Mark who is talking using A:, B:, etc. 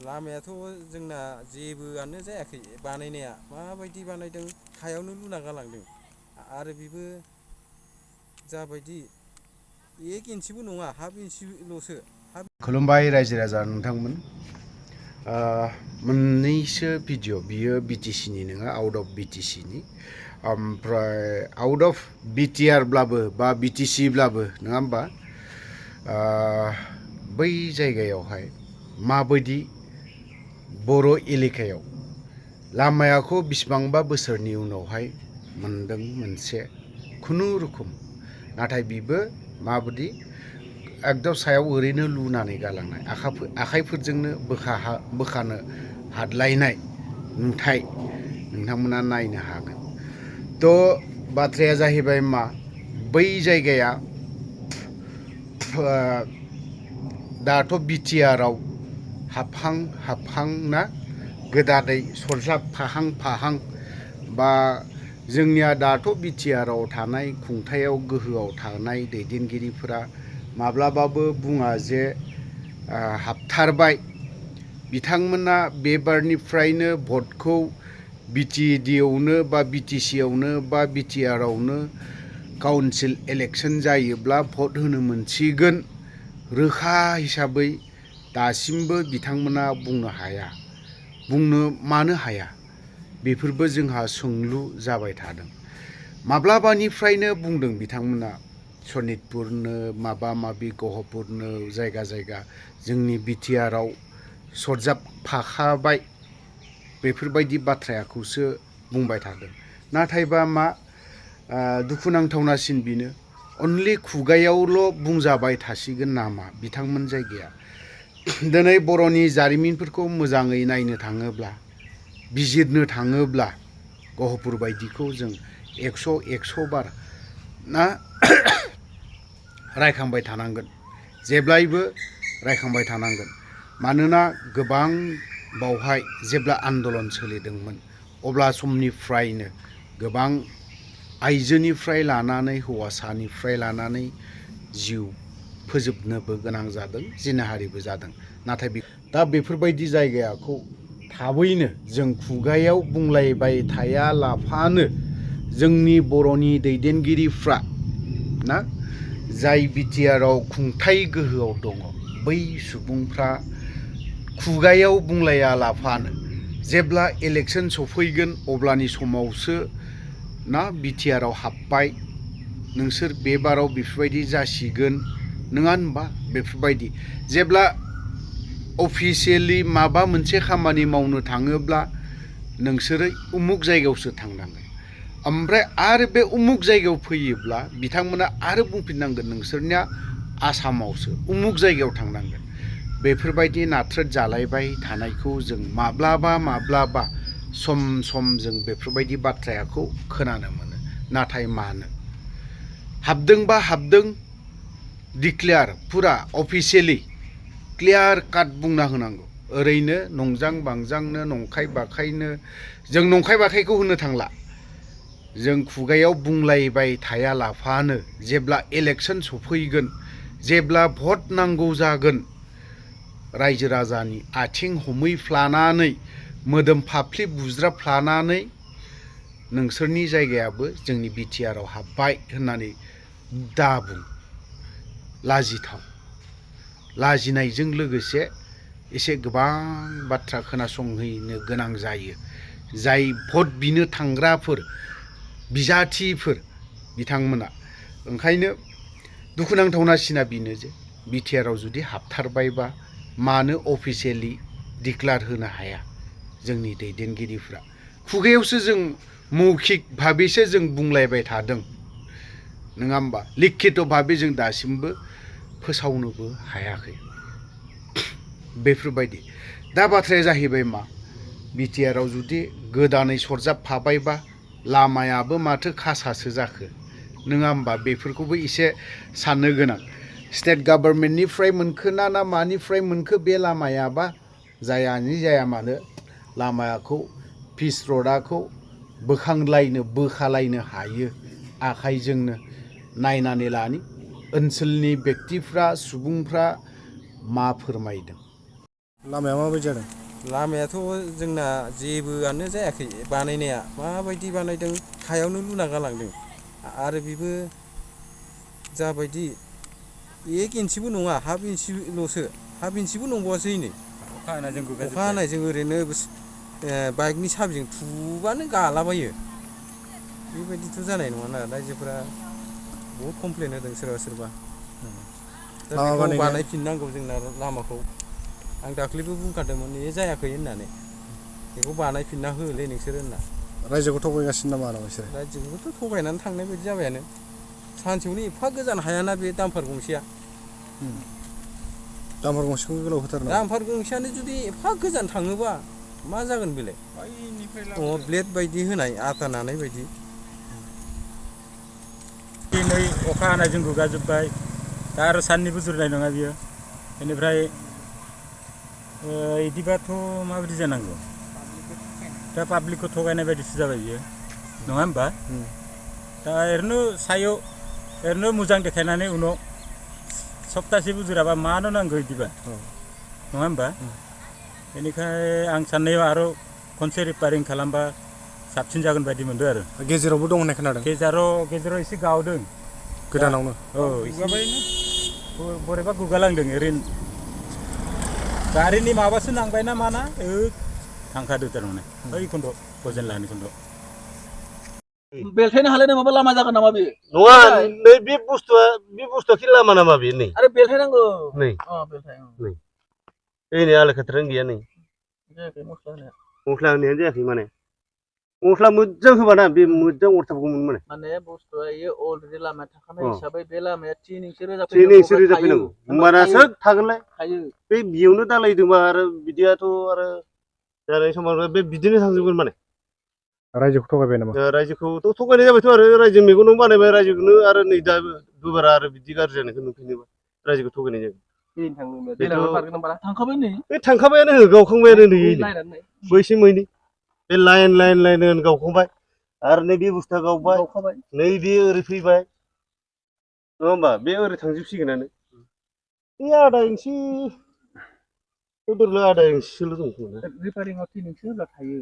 A: लामायाथ' जोंना जेबोआनो जायाखै बानायनाया माबायदि बानायदों हायावनो लुना गालांदों आरो बेबो जाबायदि 1 इन्सिबो नङा हाफ इन्सिल'सो।
B: खुलुमबाय रायजो राजा नोंथांमोन। मोननैसो भिडिअ' बियो बिटिसिनि नङा, आउट अफ बिटिसिनि। ओमफ्राय आउट अफ बिटिआरब्लाबो बा बिटिसिब्लाबो नङा होमबा, बै जायगायावहाय माबायदि बर' एलेकायाव लामायाखौ बिसिबांबा बोसोरनि उनावहाय मोनदों मोनसे खुनुरुखुम, नाथाय बिबो माबायदि एकदम सायाव ओरैनो लुनानै गालांनाय, आखाइफोरजोंनो बोखानो हादलायनाय नुथाय नोंथांमोना नायनो हागोन। थ' बाथ्राया जाहैबाय मा, बै जायगाया दाथ' बिटिआराव हाबहां ना, गोदानै सरजाबफाहां बा जोंनिया दाथ' बिटिआराव थानाय खुंथायाव गोहोआव थानाय दैदेनगिरिफोरा माब्लाबाबो बुङा जे हाबथारबाय। बिथांमोना बेबारनिफ्रायनो भटखौ बिटिएडिआवनो बा बिटिसिआवनो बा बिटिआरावनो काउन्सिल इलेक्सन जायोब्ला भट होनो मोनसिगोन रोखा हिसाबै दासिमबो बिथांमोना बुंनो हाया। बुंनो मानो हाया, बेफोरबो जोंहा सोंलु जाबाय थादों। माब्लाबानिफ्रायनो बुंदों बिथांमोना सनितपुरनो माबा माबि गहपुरनो जायगा जायगा जोंनि बिटिआराव सरजाबफाखाबाय, बेफोरबायदि बाथ्राखौसो बुंबाय थादों। नाथायबा मा दुखुनांथावनासिन बेनो, अनलि खुगायावल' बुंजाबाय थासिगोन नामा बिथांमोन जायगाया। दिनै बर'नि जारिमिनफोरखौ मोजाङै नायनो थाङोब्ला, बिजिरनो थाङोब्ला गहपुर बायदिखौ जों 100 बार ना रायखांबाय थानांगोन, जेब्लायबो रायखांबाय थानांगोन। मानोना गोबां बावहाय जेब्ला आन्दलन सोलिदोंमोन अब्ला समनिफ्रायनो गोबां आइजोनिफ्राय लानानै हौवासानिफ्राय लानानै जिउ फोजोबनोबो गोनां जादों, जिनाहारिबो जादों। नाथाय दा बेफोरबायदि जायगाखौ थाबैनो जों खुगायाव बुंलायबाय थायालाफानो जोंनि बर'नि दैदेनगिरिफ्रा ना, जाय बिटिआराव खुंथाय गोहोआव दङ, बै सुबुंफ्रा खुगायाव बुंलायालाफानो जेब्ला इलेक्सन सफैगोन अब्लानि समावसो ना बिटिआराव हाबबाय, नोंसोर बे बाराव बेफोरबायदि जासिगोन नङा होनबा। बेफोरबायदि जेब्ला अफिसियेलि माबा मोनसे खामानि मावनो थाङोब्ला नोंसोरो उमुक जायगायावसो थांनांगोन, ओमफ्राय आरो बे उमुक जायगायाव फैयोब्ला बिथांमोना आरो बुंफिननांगोन नोंसोरनिया आसामावसो उमुक जायगायाव थांनांगोन। बेफोरबायदि नाथ्रोद जालायबाय थानायखौ जों माब्लाबा सम जों बेफोरबायदि बाथ्राखौ खोनानो मोनो। नाथाय मानो हाबदोंबा हाबदों, डिक्लेयार फुरा अफिसियेलि क्लियार काट बुंना होनांगौ। ओरैनो नंजां बांजांनो नंखाय बाखायनो जों नंखाय बाखायखौ होनो थांला, जों खुगायाव बुंलायबाय थायालाफानो जेब्ला इलेक्सन सफैगोन, जेब्ला भट नांगौ जागोन, रायजो राजानि आथिं हमैफ्लानानै मोदोम फाफ्लि बुज्राबफ्लानानै नोंसोरनि जायगायाबो जोंनि बिटिआराव हाबबाय होननानै दाबुं। लाजिथाव, लाजिनायजों लोगोसे एसे गोबां बाथ्रा खोनासंहैनो गोनां जायो। जाय भट बिनो थांग्राफोर बिजाथिफोर बिथांमोना, ओंखायनो दुखुनांथावनासिना बेनो जे बिटिआराव जुदि हाबथारबायबा मानो अफिसियेलि डिक्लेयार होनो हाया जोंनि दैदेनगिरिफ्रा। खुगायावसो जों मौखिक भाबैसो जों बुंलायबाय थादों नङा होमबा, लिखित भाबै जों दासिमबो फोसावनोबो हायाखै। बेफोरबायदि दा बाथ्राया जाहैबाय मा, बिटिआराव जुदि गोदानै सरजाबफाबायबा लामायाबो माथो खासासो जाखो नङा होमबा। बेफोरखौबो एसे साननो गोनां। स्टेट गभर्नमेन्टनिफ्राय मोनखो ना मानिफ्राय मोनखो बे लामायाबा, जायानो जाया मानो लामाखौ पिच रडखौ बोखालायनो हायो आखाइजोंनो। नायनानै लानि ओनसोलनि बेक्तिफ्रा सुबुंफ्रा मा फोरमायदों।
C: लामाया माबायदि जादों?
A: लामायाथ' जोंना जेबोआनो जायाखै बानायनाया माबायदि बानायदों हायावनो लुना गालांदों आरो बेबो जाबायदि 1 इन्सिबो नङा हाफ इन्सिल'सो हाफ इन्सिबो नंबावासै नै अखा हानायजों ओरैनो बाइकनि साबिजों थुबानो गालाबायो बेबायदिथ' जानाय नङाना रायजोफोरा बहुद कमप्लेन होदों सोरबा सोरबा दा बेखौ बानायफिननांगौ जोंना लामाखौ आं दाख्लैबो बुंखादोंमोन बे जायाखै होननानै बेखौ बानायफिनना होलै नोंसोर होनना
C: रायजोखौ थगायगासिनो नामा आरो बिसोरो?
A: रायजोखौथ' थगायनानै थांनाय बायदि जाबायानो सानसेयावनो एफा गोजान हायाना बे दाम्फार गंसेया
C: दाम्फार गंसेखौ गोलाव होथारनांगौ।
A: दाम्फार गंसेयानो जुदि एफा गोजान थाङोबा मा जागोन बेलाय ब्लेड बायदि होनाय आथा नानाय बायदि
D: दिनै अखा हानायजों गुगाजोब्बाय दा आरो साननिबो जुरिनाय नङा बियो बेनिफ्राय इदिबाथ' माबायदि जानांगौ दा पाब्लिकखौ थगायनाय बायदिसो जाबाय बियो नङा होमबा दा ओरैनो सायाव ओरैनो मोजां देखायनानै उनाव सप्तासेबो जुराबा मानो नांगौ इदिबा नङा होमबा बेनिखाय आं साननायाव आरो खनसे रिपेयारिं खालामबा साबसिन जागोन बायदि मोनदों आरो
C: गेजेरावबो दं होननाय खोनादों।
D: गेजेराव एसे गावदों
C: गोदानावनो
D: औ बोरैबा गुगालांदों ओरैनो गारिनि माबासो नांबायना माना थांखादो थारमाने ओइ खन्द' गजेन लाहानि खन्द'
E: बेलथायनो हालाय नङाबा लामा जागोन नामा बे
F: नङा नै बे बुस्थुआ खि लामा नामा बे नै
E: आरो बेलथायनांगौ
F: नै
E: बेलथाय
F: नै नै आलो खाथारानो गैया नै
E: जायाखै मस्ला होनाया
F: होनायानो जायाखै माने मस्ला मोजां होबाना बे मोजां अरथाबगौमोन
E: माने बुस्थुआ इयो अलरेडि लामाया थाखानाय हिसाबै बे लामाया 3 इंसि
F: रोजाफैनांगौ होमबानासो थागोनलाय
E: थायो
F: बे बियावनो दालायदोंबा आरो बिदियाथ' आरो जानाय समाव बे बिदिनो थांजोबगोन माने
C: रायजोखौ थगायबाय नामा?
F: रायजोखौथ' थगायनाय जाबायथ' आरो रायजो मेगनाव बानायबाय रायजोखौनो आरो नै दा दुबारा आरो बिदि गाज्रि जानायखौ नुफिनोबा रायजोखौ थगायनाय जागोन
E: थांखाबाय नै
F: बे थांखाबायानो गावखांबायानो नै बैसिम मैनि बे लाइन गावखांबाय आरो नै बे बुस्थुआ गावबाय नै बे ओरै फैबाय नङा होमबा बे ओरै थांजोबसिगोनानो बे आधा इंसि आधा इंसिसोल' दं
E: रिपेयारिंआव 3 इंसि होब्ला थायो